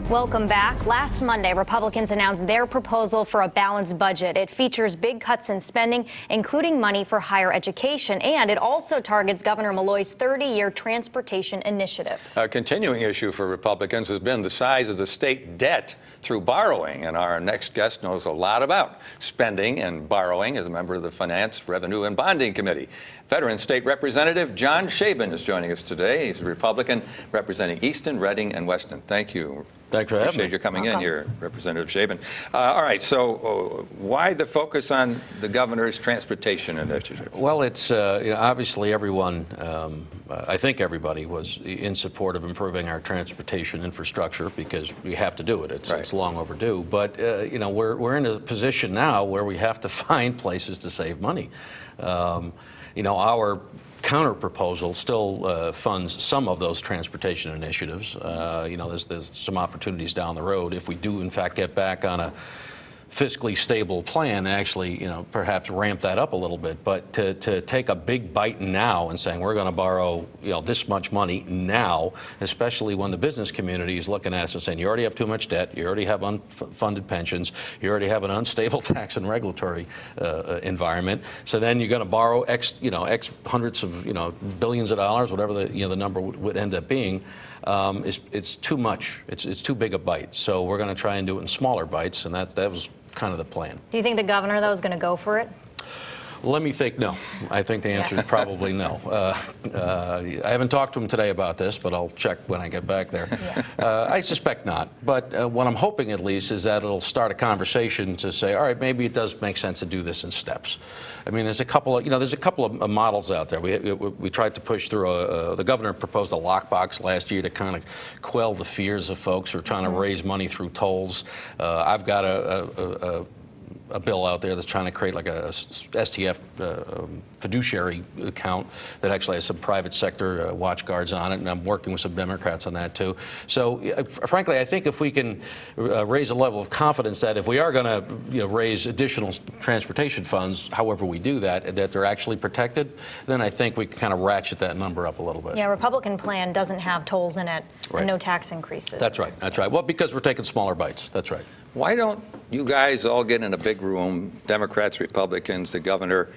Welcome back. Last Monday, Republicans announced their proposal for a balanced budget. It features big cuts in spending, including money for higher education, and it also targets Governor Malloy's 30-year transportation initiative. A continuing issue for Republicans has been the size of the state debt through borrowing, and our next guest knows a lot about spending and borrowing as a member of the Finance, Revenue, and Bonding Committee. Veteran State Representative John Shaban is joining us today. He's a Republican representing Easton, Reading, and Weston. Thank you. Thanks for having me. Appreciate you coming in here, Representative Shaban. All right, so why the focus on the governor's transportation initiative? Well, it's obviously everyone, I think everybody was in support of improving our transportation infrastructure because we have to do it. It's long overdue. But we're in a position now where we have to find places to save money. Our counter-proposal still funds some of those transportation initiatives. There's some opportunities down the road if we do, in fact, get back on a fiscally stable plan, actually, perhaps ramp that up a little bit. But to take a big bite now and saying we're going to borrow, this much money now, especially when the business community is looking at us and saying you already have too much debt, you already have unfunded pensions, you already have an unstable tax and regulatory environment. So then you're going to borrow X hundreds of billions of dollars, whatever the number would end up being. It's too much. It's too big a bite. So we're going to try and do it in smaller bites, and that was kind of the plan. Do you think the governor, though, is going to go for it? Let me think no. I think the answer is probably no. I haven't talked to him today about this, but I'll check when I get back there. Yeah. I suspect not. But what I'm hoping at least is that it'll start a conversation to say, all right, maybe it does make sense to do this in steps. I mean, there's a couple of models out there. We tried to push through the governor proposed a lockbox last year to kind of quell the fears of folks who are trying to raise money through tolls. I've got a bill out there that's trying to create like a STF fiduciary account that actually has some private sector watch guards on it, and I'm working with some Democrats on that too. So frankly, I think if we can raise a level of confidence that if we are going to raise additional transportation funds, however we do that, that they're actually protected, then I think we can kind of ratchet that number up a little bit. Yeah, Republican plan doesn't have tolls in it and no tax increases. That's right. That's right. Well, because we're taking smaller bites. That's right. Why don't you guys all get in a big room, Democrats, Republicans, the governor,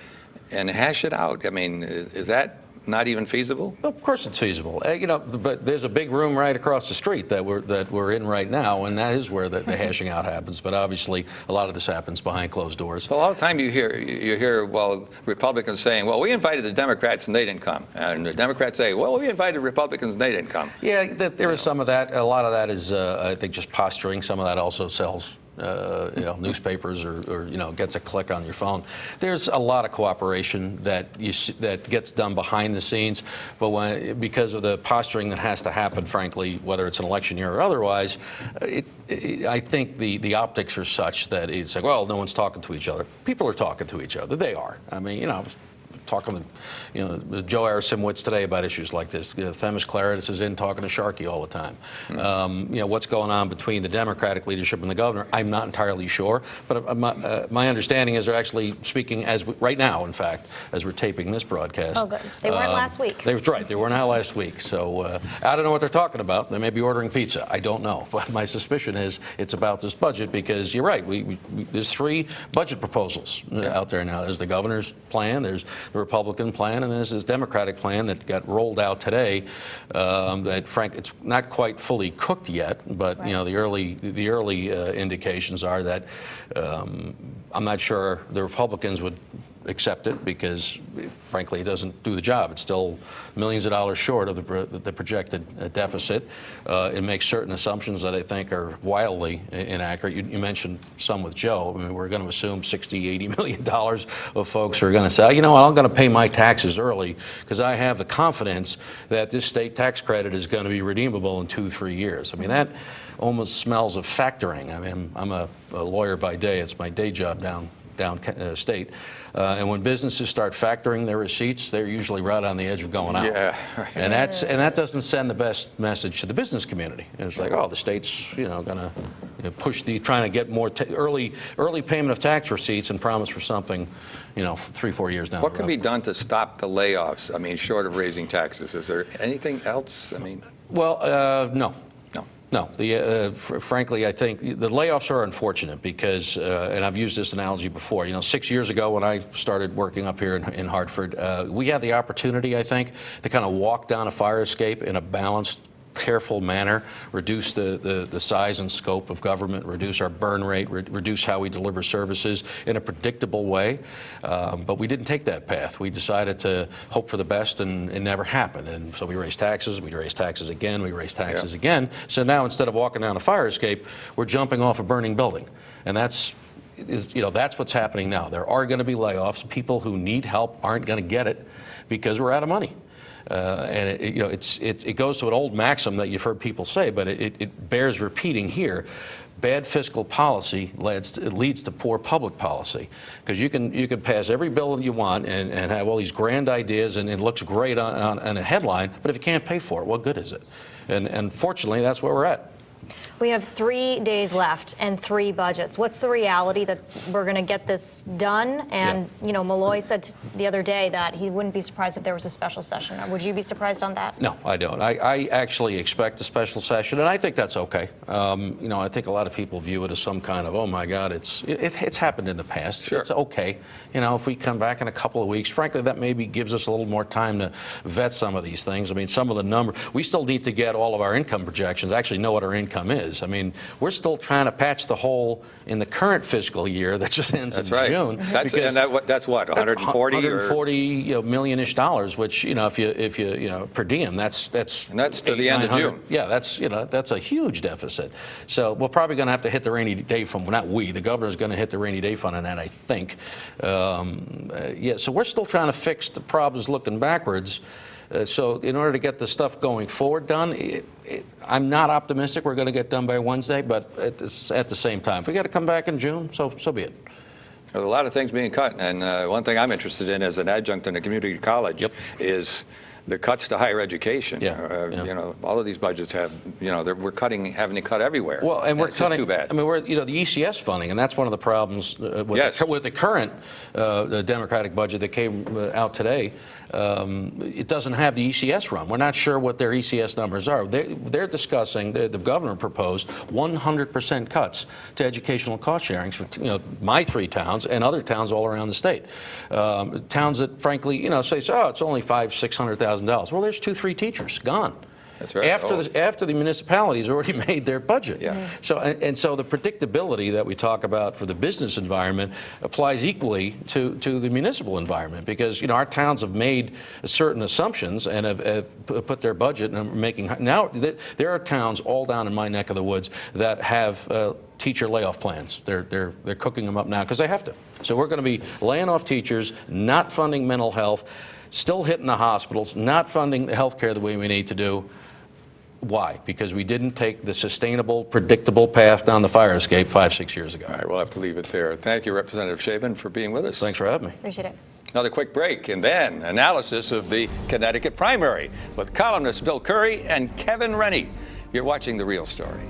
and hash it out? I mean, is that not even feasible? Well, of course it's feasible. But there's a big room right across the street that we're in right now, and that is where the hashing out happens. But obviously, a lot of this happens behind closed doors. Well, all the time you hear Republicans saying, well, we invited the Democrats and they didn't come. And the Democrats say, well, we invited Republicans and they didn't come. Yeah, there is some of that. A lot of that is, I think, just posturing. Some of that also sells newspapers or gets a click on your phone. There's a lot of cooperation that gets done behind the scenes, but because of the posturing that has to happen, frankly, whether it's an election year or otherwise, I think the optics are such that it's like, well, no one's talking to each other. People are talking to each other. They are. I mean, I was talking to Joe Arasimowicz today about issues like this. Themis Claridis is in talking to Sharkey all the time. What's going on between the Democratic leadership and the governor, I'm not entirely sure. But my understanding is they're actually speaking right now, in fact, as we're taping this broadcast. Oh, good. They weren't last week. That's right. They weren't out last week. So I don't know what they're talking about. They may be ordering pizza. I don't know. But my suspicion is it's about this budget because you're right. There's 3 budget proposals out there now. There's the governor's plan. There's the Republican plan, and there's this Democratic plan that got rolled out today. That, frankly, it's not quite fully cooked yet, but the early indications are that I'm not sure the Republicans would accept it because, frankly, it doesn't do the job. It's still millions of dollars short of the projected deficit. It makes certain assumptions that I think are wildly inaccurate. You mentioned some with Joe. I mean, we're going to assume $60–80 million of folks are going to say, you know what, I'm going to pay my taxes early because I have the confidence that this state tax credit is going to be redeemable in 2–3 years. I mean, that almost smells of factoring. I mean, I'm a lawyer by day. It's my day job downstate. And when businesses start factoring their receipts, they're usually right on the edge of going out. Yeah, right. And that doesn't send the best message to the business community. And it's like, oh, the state's going to push trying to get more early payment of tax receipts and promise for something 3–4 years down the road. What can be done to stop the layoffs? I mean, short of raising taxes, is there anything else? I mean, well, no. No, frankly, I think the layoffs are unfortunate because, and I've used this analogy before, 6 years ago when I started working up here in Hartford, we had the opportunity, I think, to kind of walk down a fire escape in a balanced, careful manner, reduce the size and scope of government, reduce our burn rate, reduce how we deliver services in a predictable way. But we didn't take that path. We decided to hope for the best, and it never happened. And so we raised taxes, we raised taxes again, we raised taxes again. So now instead of walking down a fire escape, we're jumping off a burning building. And that's what's happening now. There are going to be layoffs. People who need help aren't going to get it because we're out of money. And it goes to an old maxim that you've heard people say, but it bears repeating here. Bad fiscal policy leads to poor public policy, because you can pass every bill that you want and have all these grand ideas, and it looks great on a headline, but if you can't pay for it, what good is it? And unfortunately, that's where we're at. We have 3 days left and 3 budgets. What's the reality that we're going to get this done? And, Malloy said the other day that he wouldn't be surprised if there was a special session. Would you be surprised on that? No, I don't. I actually expect a special session, and I think that's okay. I think a lot of people view it as some kind of, oh my God, it's happened in the past. Sure. It's okay. If we come back in a couple of weeks, frankly, that maybe gives us a little more time to vet some of these things. I mean, some of the numbers, we still need to get all of our income projections, actually know what our income is. I mean, we're still trying to patch the hole in the current fiscal year that just ends in June. That's what, 140 million-ish dollars, which if you per diem, that's and that's to the end of June. Yeah, that's a huge deficit. So we're probably going to have to hit the rainy day fund. Well, not we, the governor's going to hit the rainy day fund on that, I think. So we're still trying to fix the problems looking backwards. So in order to get the stuff going forward done, I'm not optimistic we're going to get done by Wednesday, but at the same time, if we got to come back in June, so be it. There's a lot of things being cut, and one thing I'm interested in as an adjunct in a community college is the cuts to higher education. All of these budgets have, we're having to cut everywhere. Well, and we're cutting. Too bad. I mean, the ECS funding, and that's one of the problems with the current Democratic budget that came out today. It doesn't have the ECS run. We're not sure what their ECS numbers are. They're discussing. The governor proposed 100% cuts to educational cost sharings for my 3 towns and other towns all around the state. Towns that, frankly, say, oh, it's only $500,000-$600,000. Well, there's 2-3 teachers gone. That's right. After the municipalities already made their budget. Yeah. So the predictability that we talk about for the business environment applies equally to the municipal environment, because our towns have made certain assumptions and have put their budget and are making. Now there are towns all down in my neck of the woods that have teacher layoff plans. They're cooking them up now because they have to. So we're going to be laying off teachers, not funding mental health, still hitting the hospitals, not funding the health care the way we need to do. Why? Because we didn't take the sustainable, predictable path down the fire escape 5-6 years ago. All right, we'll have to leave it there. Thank you, Representative Shaban, for being with us. Thanks for having me. Appreciate it. Another quick break, and then analysis of the Connecticut primary with columnists Bill Curry and Kevin Rennie. You're watching The Real Story.